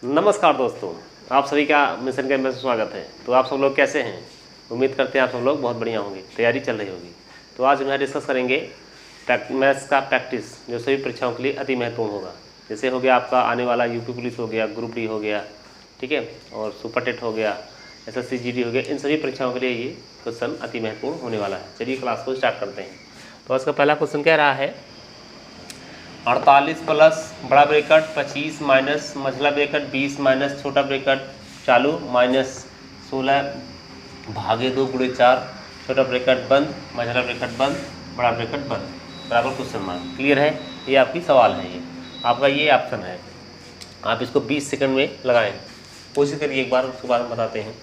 नमस्कार दोस्तों, आप सभी का मिशन कैंप में स्वागत है। तो आप सब लोग कैसे हैं? उम्मीद करते हैं आप सब लोग बहुत बढ़िया होंगे, तैयारी चल रही होगी। तो आज हम यहाँ डिस्कस करेंगे मैथ्स का प्रैक्टिस, जो सभी परीक्षाओं के लिए अति महत्वपूर्ण होगा। जैसे हो गया आपका आने वाला यूपी पुलिस हो गया, ग्रुप डी हो गया, ठीक है, और सुपर टेट हो गया, SSC GD हो गया। इन सभी परीक्षाओं के लिए ये क्वेश्चन अति महत्वपूर्ण होने वाला है। चलिए क्लास को स्टार्ट करते हैं। तो आज का पहला क्वेश्चन कह रहा है 48 प्लस बड़ा ब्रैकेट 25 माइनस मझला ब्रैकेट 20 माइनस छोटा ब्रैकेट चालू माइनस 16 भागे 2 गुणे 4 छोटा ब्रैकेट बंद मझला ब्रैकेट बंद बड़ा ब्रैकेट बंद बराबर क्वेश्चन मार्क। क्लियर है? ये आपकी सवाल है, ये आपका ये ऑप्शन है। आप इसको 20 सेकंड में लगाएं, कोशिश करिए एक बार, उसके बाद हम बताते हैं।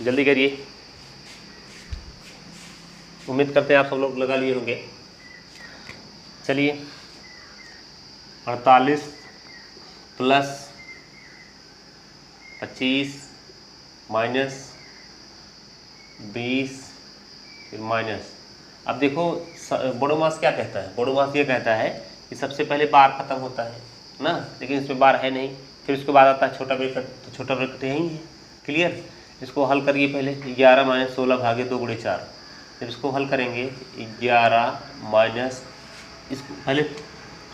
जल्दी करिए, उम्मीद करते हैं आप सब लोग लगा लिए होंगे। चलिए 48 प्लस 25 माइनस 20 फिर माइनस। अब देखो बोडोमास क्या कहता है, बोडोमास ये कहता है कि सबसे पहले बार खत्म होता है ना, लेकिन इसमें बार है नहीं। फिर उसके बाद आता है छोटा ब्रैकेट, तो छोटा ब्रैकेट यही है। क्लियर? इसको हल करिए पहले। 11 माइनस 16 भागे 2 गुणे 4। जब इसको हल करेंगे 11 माइनस, इसको पहले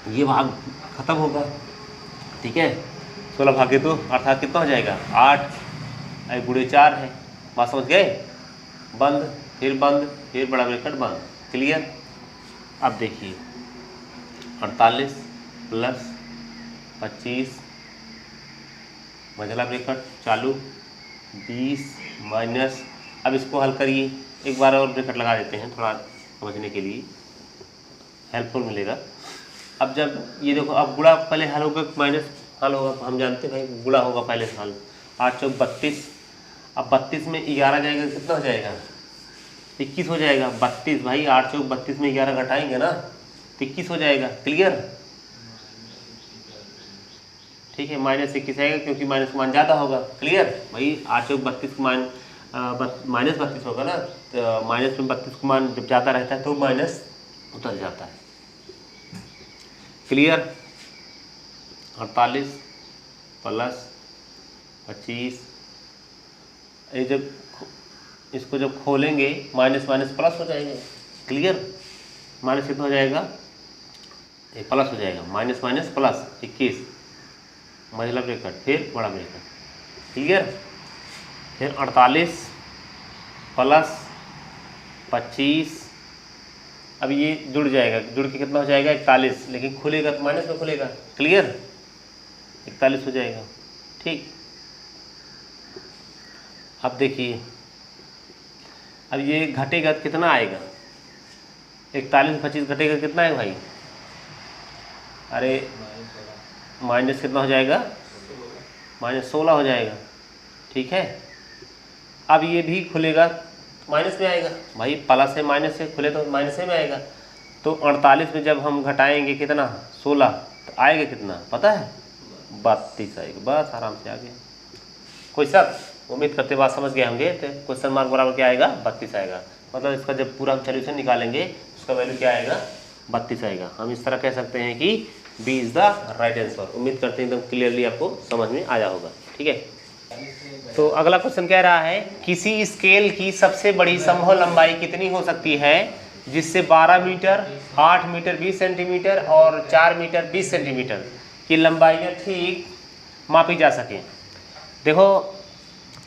ये भाग खत्म होगा, ठीक है, 16 भागे 2 अर्थात कितना हो जाएगा 8 गुणे 4 है। बात समझ गए? बंद फिर बड़ा ब्रैकेट बंद। क्लियर? अब देखिए 48 प्लस 25 मझला ब्रैकेट चालू 20 माइनस, अब इसको हल करिए। एक बार और ब्रैकेट लगा देते हैं, थोड़ा समझने के लिए हेल्पफुल मिलेगा। अब जब ये देखो, अब गुणा पहले हल होगा, माइनस हल होगा, हम जानते हैं भाई गुणा होगा पहले हल। 8 चौक 32, अब 32 में 11 जाएगा, कितना हो जाएगा 21 हो जाएगा। 32 भाई 8 चौक 32 में 11 घटाएंगे ना तो 21 हो जाएगा। क्लियर? ठीक है, माइनस 21 आएगा क्योंकि माइनस मान ज़्यादा होगा। क्लियर भाई? 8 चौक 32 का मान माइनस 32 होगा ना, तो माइनस में 32 का मान जब ज़्यादा रहता है तो माइनस उतर जाता है। क्लियर? 48 प्लस 25, ये जब इसको जब खोलेंगे माइनस माइनस प्लस हो जाएगा। क्लियर? माइनस कितना हो जाएगा, ये प्लस हो जाएगा, माइनस माइनस प्लस 21 मझला ब्रैकेट फिर बड़ा ब्रैकेट। क्लियर? फिर 48 प्लस 25, अब ये जुड़ जाएगा, जुड़ के कितना हो जाएगा 41, लेकिन खुलेगा तो माइनस में खुलेगा। क्लियर? 41 हो जाएगा। ठीक, अब देखिए, अब ये घटेगा तो कितना आएगा, 41 25 घटेगा कितना है भाई, अरे माइनस कितना हो जाएगा, माइनस 16 हो जाएगा। ठीक है, अब ये भी खुलेगा माइनस में आएगा भाई, प्लस है माइनस से खुले तो माइनस में आएगा। तो 48 में जब हम घटाएंगे कितना 16, तो आएगा कितना पता है 32 आएगा। बस आराम से आ गया। कोई शक? उम्मीद करते बात समझ गए होंगे। तो क्वेश्चन मार्क बराबर क्या आएगा 32 आएगा। मतलब इसका जब पूरा हम सोल्यूशन निकालेंगे उसका वैल्यू क्या आएगा 32 आएगा। हम इस तरह कह सकते हैं कि b is the right answer. उम्मीद करते हैं एकदम क्लियरली आपको समझ में आया होगा। ठीक है, तो अगला क्वेश्चन कह रहा है किसी स्केल की सबसे बड़ी संभव लंबाई कितनी हो सकती है जिससे 12 मीटर 8 मीटर 20 सेंटीमीटर और 4 मीटर 20 सेंटीमीटर की लंबाइयाँ ठीक मापी जा सके। देखो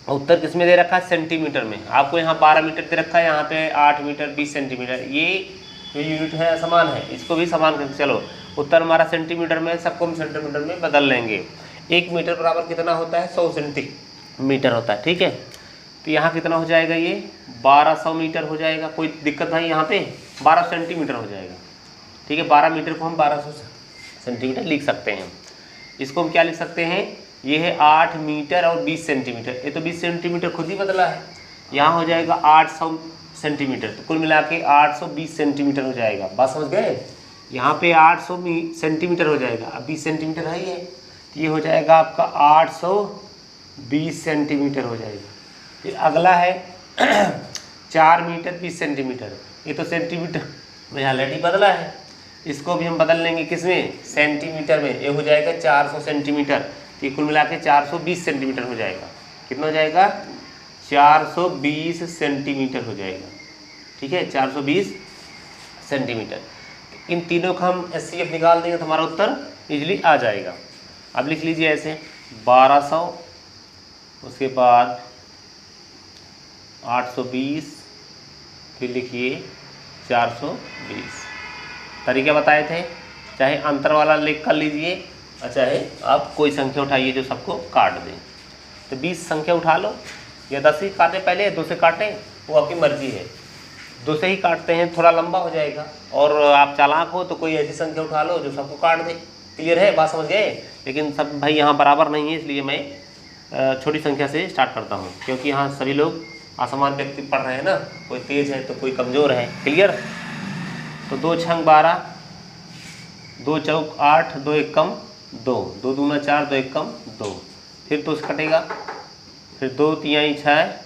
उत्तर किसमें दे रखा है, सेंटीमीटर में। आपको यहाँ 12 मीटर दे रखा है, यहाँ पे 8 मीटर 20 सेंटीमीटर। ये जो यूनिट है समान है, इसको भी समान करके चलो। उत्तर हमारा सेंटीमीटर में, सबको हम सेंटीमीटर में बदल लेंगे। 1 मीटर बराबर कितना होता है 100 सेंटीमीटर होता है। ठीक है, तो यहाँ कितना हो जाएगा, ये 1200 मीटर हो जाएगा। कोई दिक्कत नहीं, यहाँ पे 12 सेंटीमीटर हो जाएगा। ठीक है, 12 मीटर को हम 1200 सेंटीमीटर लिख सकते हैं। इसको हम क्या लिख सकते हैं, ये है 8 मीटर और 20 सेंटीमीटर। ये तो 20 सेंटीमीटर खुद ही बदला है, यहाँ हो जाएगा 800 सेंटीमीटर। तो कुल मिला के 820 सेंटीमीटर हो जाएगा। बात समझ गए? यहाँ पे 800 सेंटीमीटर हो जाएगा, अब 20 सेंटीमीटर है ये, तो ये हो जाएगा आपका 820 सेंटीमीटर हो जाएगा। फिर अगला है 4 मीटर 20 सेंटीमीटर। ये तो सेंटीमीटर में ऑलरेडी बदला है, इसको भी हम बदल लेंगे किसमें, सेंटीमीटर में। ये हो जाएगा 400 सेंटीमीटर, ये कुल मिला के 420 सेंटीमीटर हो जाएगा। कितना हो जाएगा, 420 सेंटीमीटर हो जाएगा। ठीक है, 420 सेंटीमीटर। इन तीनों का हम HCF निकाल देंगे तो हमारा उत्तर इजीली आ जाएगा। अब लिख लीजिए ऐसे 1200, उसके बाद 820, फिर लिखिए 420। तरीके बताए थे, चाहे अंतर वाला लिख कर लीजिए और चाहे आप कोई संख्या उठाइए जो सबको काट दें। तो 20 संख्या उठा लो, या 10 ही काटें पहले, 2 से काटें, वो आपकी मर्जी है। 2 से ही काटते हैं, थोड़ा लंबा हो जाएगा। और आप चालाक हो तो कोई ऐसी संख्या उठा लो जो सबको काट दे। क्लियर है, बात समझ गए। लेकिन सब भाई यहाँ बराबर नहीं है, इसलिए मैं छोटी संख्या से स्टार्ट करता हूँ, क्योंकि यहाँ सभी लोग असमान व्यक्ति पढ़ रहे हैं ना, कोई तेज है तो कोई कमज़ोर है। क्लियर। तो 2 छंग 12, 2 चौक 8, 2 एक कम 2, 2 दूना 4, 2 एक कम 2, फिर तो कटेगा, फिर 2 तिहाई 6,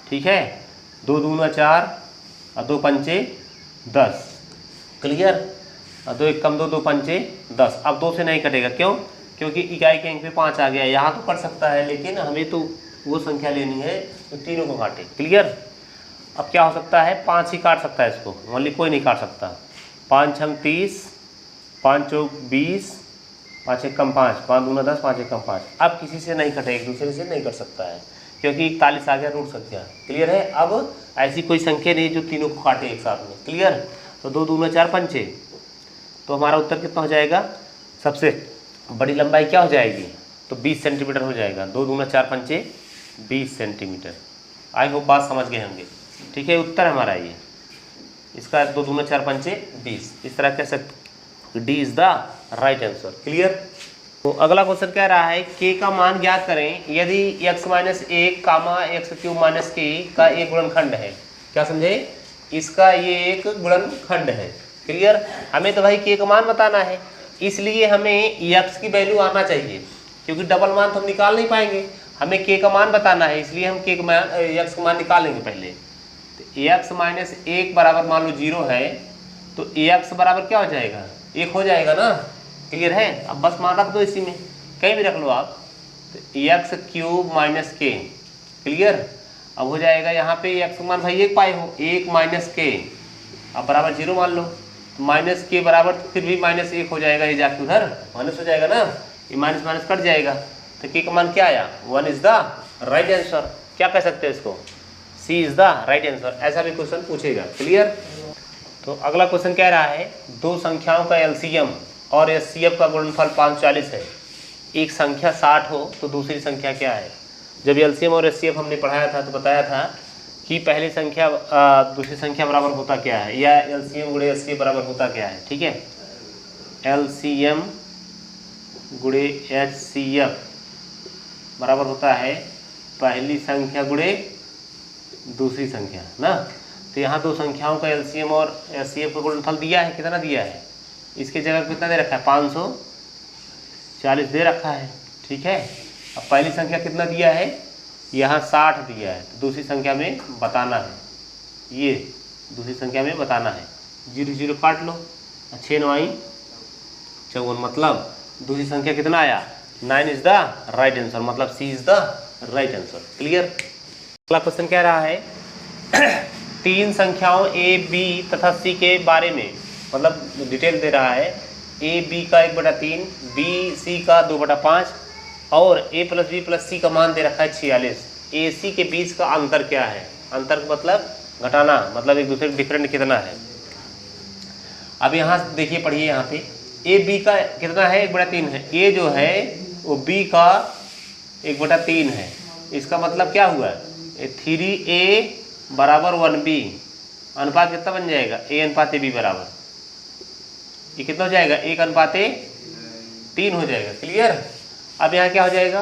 ठीक है, 2 दूना 4 और 2 पंचे 10। क्लियर। और 2 एक कम 2, 2 पंचे 10। अब 2 से नहीं कटेगा, क्यों, क्योंकि इकाई के अंक पे 5 आ गया। यहाँ तो कर सकता है, लेकिन हमें तो वो संख्या लेनी है तो तीनों को काटे। क्लियर। अब क्या हो सकता है, 5 ही काट सकता है इसको, ओनली कोई नहीं काट सकता। 5 छंग 30, 5 चौक 20, 5 एक कम 5, 5 दूना 10, 5 एक कम 5। अब किसी से नहीं कटे, एक दूसरे से नहीं कर सकता है, क्योंकि 41 आ गया रूट संख्या। क्लियर है। अब ऐसी कोई संख्या नहीं जो तीनों को काटे एक साथ में। क्लियर। तो 2 दूना 4 पंचे, तो हमारा उत्तर कितना हो जाएगा, सबसे बड़ी लंबाई क्या हो जाएगी, तो 20 सेंटीमीटर हो जाएगा। 2 दूना 4 पंचे 20 सेंटीमीटर। आई होप बात समझ गए होंगे। ठीक है, उत्तर हमारा ये इसका 2 दूना 4 पंचे 20। इस तरह कह सकते, D is the right answer. Clear. तो अगला क्वेश्चन कह रहा है k का मान ज्ञात करें यदि x - 1 कामा x³ - k का एक गुणनखंड है। क्या समझे, इसका ये एक गुणनखंड है। क्लियर। हमें तो भाई k का मान बताना है, इसलिए हमें x की वैल्यू आना चाहिए, क्योंकि डबल मान तो हम निकाल नहीं पाएंगे। हमें k का मान बताना है, इसलिए हम k का मान x का मान निकालेंगे पहले। तो x - 1 बराबर मान लो 0 है, तो x बराबर क्या हो जाएगा, 1 हो जाएगा ना। क्लियर है। अब बस मान रख दो, इसी में कहीं भी रख लो आप। तो x³ - k। क्लियर। अब हो जाएगा यहाँ पे x का मान भाई 1 पाए हो, 1 - k, अब बराबर 0 मान लो। माइनस के बराबर फिर भी -1 हो जाएगा, ये जाके उधर माइनस हो जाएगा ना, ये माइनस माइनस कट जाएगा। तो k का मान क्या आया, 1 इज द राइट आंसर। क्या कह सकते हैं इसको, C is the right answer. ऐसा भी क्वेश्चन पूछेगा। क्लियर। तो अगला क्वेश्चन कह रहा है दो संख्याओं का LCM और HCF का गुणनफल 540 है। एक संख्या 60 हो तो दूसरी संख्या क्या है। जब LCM और HCF हमने पढ़ाया था तो बताया था कि पहली संख्या दूसरी संख्या बराबर होता क्या है, या LCM गुणे HCF बराबर होता क्या है। ठीक है, LCM गुणे HCF बराबर होता है पहली संख्या गुणे दूसरी संख्या ना। तो यहाँ दो संख्याओं का LCM और HCF का गुणनफल दिया है, कितना दिया है, इसके जगह कितना दे रखा है, 540 दे रखा है। ठीक है, अब पहली संख्या कितना दिया है, यहाँ 60 दिया है, तो दूसरी संख्या में बताना है, ये दूसरी संख्या में बताना है। 0 0 काट लो, 6 9 54, मतलब दूसरी संख्या कितना आया, 9 इज द राइट आंसर, मतलब C is the right answer. Clear. अगला क्वेश्चन कह रहा है तीन संख्याओं A, B तथा C के बारे में, मतलब डिटेल दे रहा है, A B का 1/3, B C का 2/5 और A + B + C का मान दे रखा है 46। A C के बीच का अंतर क्या है, अंतर मतलब घटाना, मतलब एक दूसरे का डिफरेंट कितना है। अब यहाँ देखिए, पढ़िए यहाँ पे A B का कितना है, 1/3 है। A जो है वो B का 1/3 है। इसका मतलब क्या हुआ, 3A बराबर 1B, अनुपात कितना बन जाएगा, A/B बराबर, ये कितना हो जाएगा, 1/3 हो जाएगा। क्लियर। अब यहाँ क्या हो जाएगा,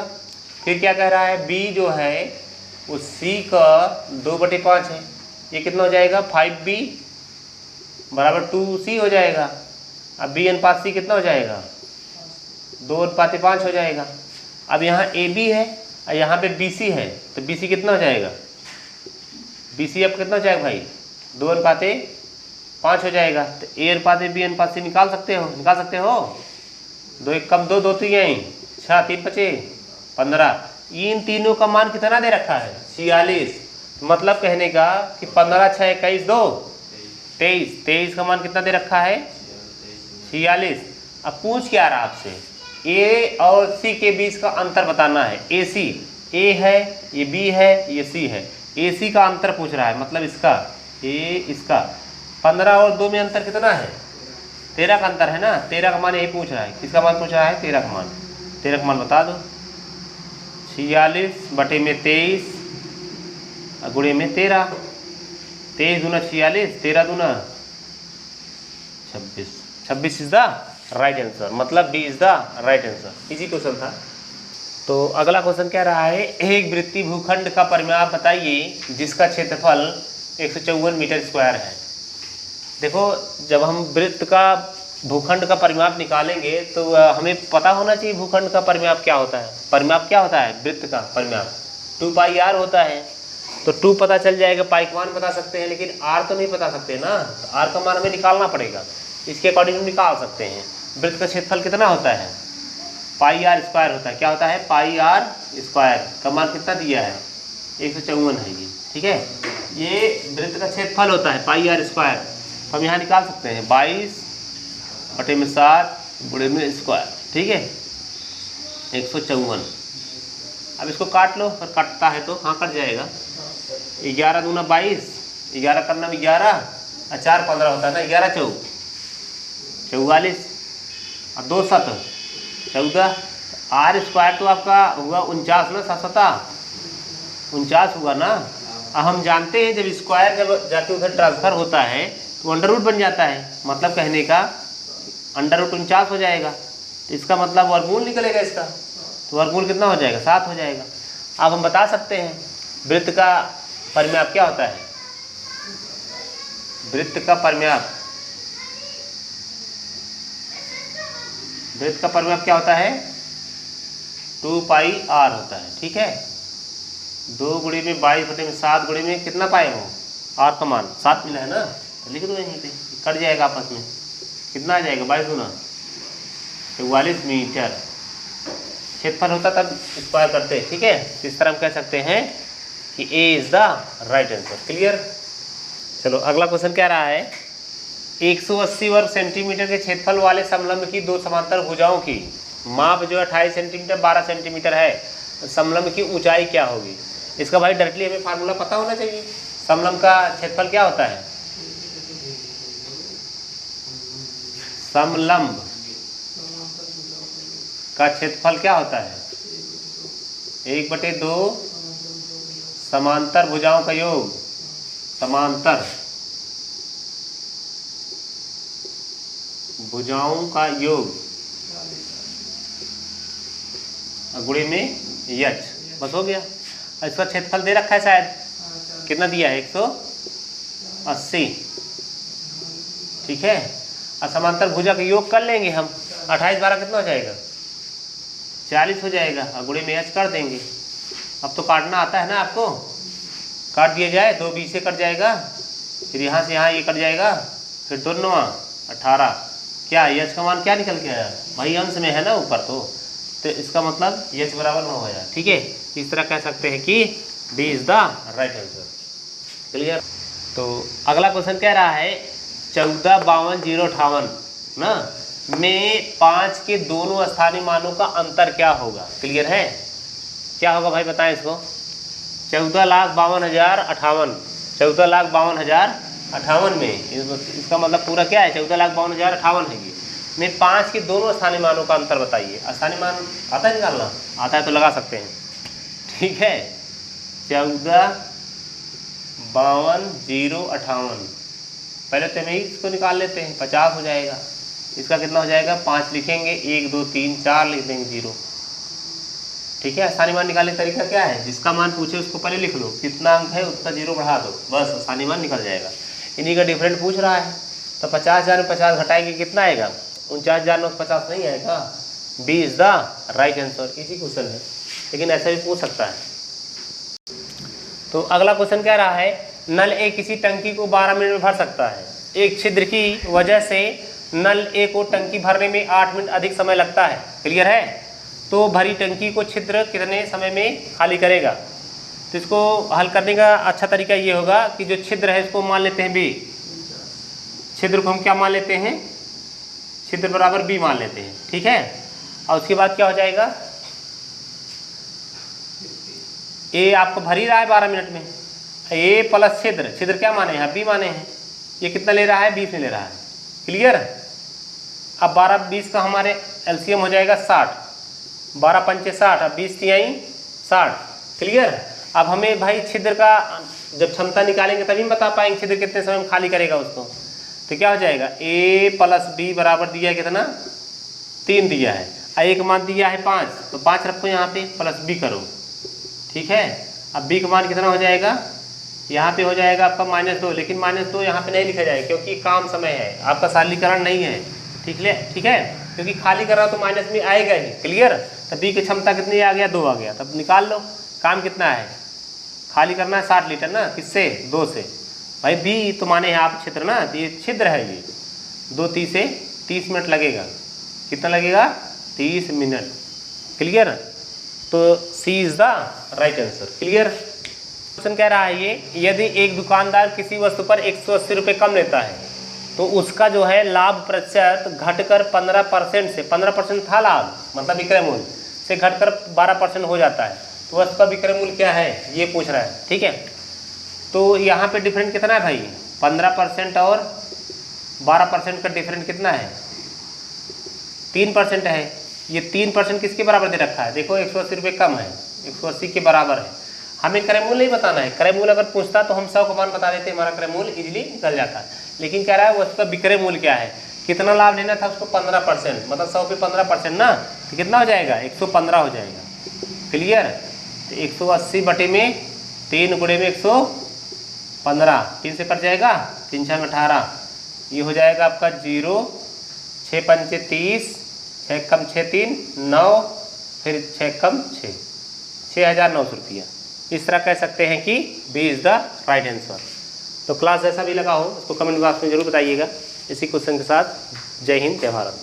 फिर क्या कह रहा है, B जो है वो C का 2/5 है, ये कितना हो जाएगा, 5B बराबर 2C हो जाएगा। अब B/C कितना हो जाएगा, 2/5 हो जाएगा। अब यहाँ AB है और यहाँ पे BC है, तो BC कितना हो जाएगा, BC अब कितना हो जाएगा भाई, 2/5 5 हो जाएगा। तो ए अनुपात में बी अनुपात से निकाल सकते हो। 2 1 कम 2 2 3 यहीं 6 3 5 15। इन तीनों का मान कितना दे रखा है 46। मतलब कहने का कि 15 6 21 2 23। 23 का मान कितना दे रखा है 46। अब पूछ क्या रहा आपसे, ए और सी के बीच का अंतर बताना है। ए सी, ए है ये बी है ये सी है, ए सी का अंतर पूछ रहा है, मतलब इसका ए इसका 15 और 2 में अंतर कितना है 13 का अंतर है ना। 13 का मान यही पूछ रहा है। किसका मान पूछ रहा है 13 का मान। 13 का मान बता दो 46 बटे में 23 गुणे में 13। 23 दूना 46, 13 दूना 26। 26 इज द राइट आंसर, मतलब b is the right answer. Easy question था। तो अगला क्वेश्चन क्या रहा है, एक वृत्तीय भूखंड का परिमाप बताइए जिसका क्षेत्रफल 154 मीटर स्क्वायर है। देखो जब हम वृत्त का भूखंड का परिमाप निकालेंगे तो हमें पता होना चाहिए भूखंड का परिमाप क्या होता है। परिमाप क्या होता है वृत्त का परिमाप 2 पाई आर होता है। तो 2 पता चल जाएगा, पाई का मान बता सकते हैं, लेकिन आर तो नहीं बता सकते ना। तो आर का मान हमें निकालना पड़ेगा, इसके अकॉर्डिंग हम निकाल सकते हैं। वृत्त का क्षेत्रफल कितना होता है पाई आर स्क्वायर होता है। क्या होता है पाई आर स्क्वायर का मान कितना दिया है 154 है ये, ठीक है। ये वृत्त का क्षेत्रफल होता है पाई आर स्क्वायर। तो हम यहाँ निकाल सकते हैं 22 बटे में 7 गुणे में स्क्वायर, ठीक है 154। अब इसको काट लो, पर कटता है तो हाँ कट जाएगा। 11 दूना 22, 11 करना में 11 और 4 15 होता है ना। 11 4 44 और 2 7 14। आर स्क्वायर तो आपका हुआ 49 ना, 7 49 हुआ ना। अब हम जानते हैं जब स्क्वायर जब जाके उधर ट्रांसफर होता है तो अंडर रूट बन जाता है, मतलब कहने का अंडर रूट 49 हो जाएगा। तो इसका मतलब वर्गमूल निकलेगा इसका, तो वर्गमूल कितना हो जाएगा 7 हो जाएगा। अब हम बता सकते हैं वृत्त का परिमाप क्या होता है। वृत्त का परिमाप क्या होता है 2 पाई आर होता है, ठीक है। 2 गुणे में 22 बटे में 7 गुणे में कितना पाए हो आर का मान 7 मिला है ना। तो लिख दो यहीं पे, कट जाएगा आपस में, कितना आ जाएगा 22 गुना 44 मीटर। क्षेत्रफल होता तब स्क्वायर करते हैं, ठीक है। तो इस तरह हम कह सकते हैं कि A is the right answer. Clear. चलो अगला क्वेश्चन क्या रहा है, 180 वर्ग सेंटीमीटर के क्षेत्रफल वाले समलंब की 2 समांतर भुजाओं की माप जो 28 सेंटीमीटर 12 सेंटीमीटर है, समलंब की ऊंचाई क्या होगी। इसका भाई डायरेक्टली हमें फार्मूला पता होना चाहिए। समलंब का क्षेत्रफल क्या होता है, समलंब का क्षेत्रफल क्या होता है 1/2 समांतर भुजाओं का योग, समांतर भुजाओं का योग गुणे में यच, बस हो गया। इसका क्षेत्रफल दे रखा है शायद, कितना दिया है 180, ठीक है। और समांतर भुजा का योग कर लेंगे हम, 28 12 कितना हो जाएगा 40 हो जाएगा, और गुणे में यच कर देंगे। अब तो काटना आता है ना आपको, काट दिया जाए, 2 20 से कट जाएगा, फिर यहाँ से यहाँ ये कट जाएगा, फिर 2 9 18। क्या यच का मान क्या निकल के आया भाई, अंश में है ना ऊपर, तो इसका मतलब यच बराबर 9 हो जाए, ठीक है। इस तरह कह सकते हैं कि D is the right answer. Clear. तो अगला क्वेश्चन कह रहा है 14 52 058 ना में 5 के दोनों स्थानीय मानों का अंतर क्या होगा। क्लियर है, क्या होगा भाई बताएं इसको। 14,52,058, 14,52,058 में इसका मतलब पूरा क्या है 14,52,058 है ये, में 5 के दोनों स्थानीय मानों का अंतर बताइए। स्थानीय मान आता है निकालना, आता है तो लगा सकते हैं, ठीक है। 14,52,058 पहले तो हम इसको निकाल लेते हैं, 50 हो जाएगा। इसका कितना हो जाएगा 5 लिखेंगे, 1 2 3 4 लिख देंगे 0, ठीक है। स्थानीय मान निकालने का तरीका क्या है, जिसका मान पूछे उसको पहले लिख लो, कितना अंक है उसका 0 बढ़ा दो, बस स्थानीय मान निकल जाएगा। इन्हीं का डिफरेंट पूछ रहा है, तो 50,000 में 50 घटाएंगे कितना आएगा 49,950 नहीं आएगा। B is the right answer. इसी क्वेश्चन है, लेकिन ऐसा भी पूछ सकता है। तो अगला क्वेश्चन क्या रहा है, नल ए किसी टंकी को 12 मिनट में भर सकता है। एक छिद्र की वजह से नल ए को टंकी भरने में 8 मिनट अधिक समय लगता है। क्लियर है? तो भरी टंकी को छिद्र कितने समय में खाली करेगा? तो इसको हल करने का अच्छा तरीका ये होगा कि जो छिद्र है इसको मान लेते हैं बी। छिद्र को हम क्या मान लेते हैं? छिद्र बराबर बी मान लेते हैं। ठीक है, और उसके बाद क्या हो जाएगा? ए आपको भर ही रहा है 12 मिनट में, ए प्लस छिद्र, छिद्र क्या माने हैं? बी माने हैं। ये कितना ले रहा है? 20 में ले रहा है। क्लियर? अब 12 20 का हमारे एलसीएम हो जाएगा 60, 12 पंचे 60, अब 20 तिहाई 60। क्लियर? अब हमें भाई छिद्र का जब क्षमता निकालेंगे तभी बता पाएंगे छिद्र कितने समय में खाली करेगा उसको। तो क्या हो जाएगा? ए प्लस बी बराबर दिया है कितना? 3 दिया है, ए का मान दिया है 5, तो 5 रखो यहाँ पे, प्लस बी करो। ठीक है, अब बी का मान कितना हो जाएगा? यहाँ पे हो जाएगा आपका -2, लेकिन -2 यहाँ पे नहीं लिखा जाएगा क्योंकि काम समय है, आपका सरलीकरण नहीं है। ठीक है, क्योंकि खाली कर रहा तो माइनस में आएगा ही। क्लियर? तो बी की क्षमता कितनी आ गया? 2 आ गया, तब निकाल लो। काम कितना है? खाली करना है 60 लीटर ना, किससे? 2 से। भाई बी तो माने हैं आप छिद्र ना, तो ये छिद्र है, ये 2 30 से 30 मिनट लगेगा। कितना लगेगा? 30 मिनट। क्लियर? तो C is the right answer. Clear? Question कह रहा है ये, यदि एक दुकानदार किसी वस्तु पर 180 रुपये कम लेता है तो उसका जो है लाभ प्रतिशत घटकर 15% से, 15% था लाभ मतलब विक्रय मूल्य से घटकर 12% हो जाता है, तो वस्तु का विक्रय मूल्य क्या है ये पूछ रहा है। ठीक है, तो यहाँ पे डिफरेंट कितना है भाई? 15% और 12% का डिफरेंट कितना है? 3% है। ये 3% किसके बराबर दे रखा है? देखो 180 रुपये कम है, 180 के बराबर है। हमें क्रय मूल्य नहीं बताना है, क्रय मूल्य अगर पूछता तो हम 100 का मान बता देते, हमारा क्रय मूल्य इजीली निकल जाता है। लेकिन कह रहा है उसका विक्रय मूल्य क्या है, कितना लाभ लेना था उसको? 15%, मतलब 100 पे 15% ना, तो कितना हो जाएगा? 115 हो जाएगा। क्लियर? तो 180 बटे में 3 गुणे में 115, 3 से कट जाएगा, 3 6 18, ये हो जाएगा आपका 0, 6 पंचे 30, 6 कम 6 3 9, फिर 6 कम 6, 6,900 रुपया। इस तरह कह सकते हैं कि b is the right answer. तो क्लास जैसा भी लगा हो उसको कमेंट बॉक्स में जरूर बताइएगा। इसी क्वेश्चन के साथ जय हिंद, जय भारत।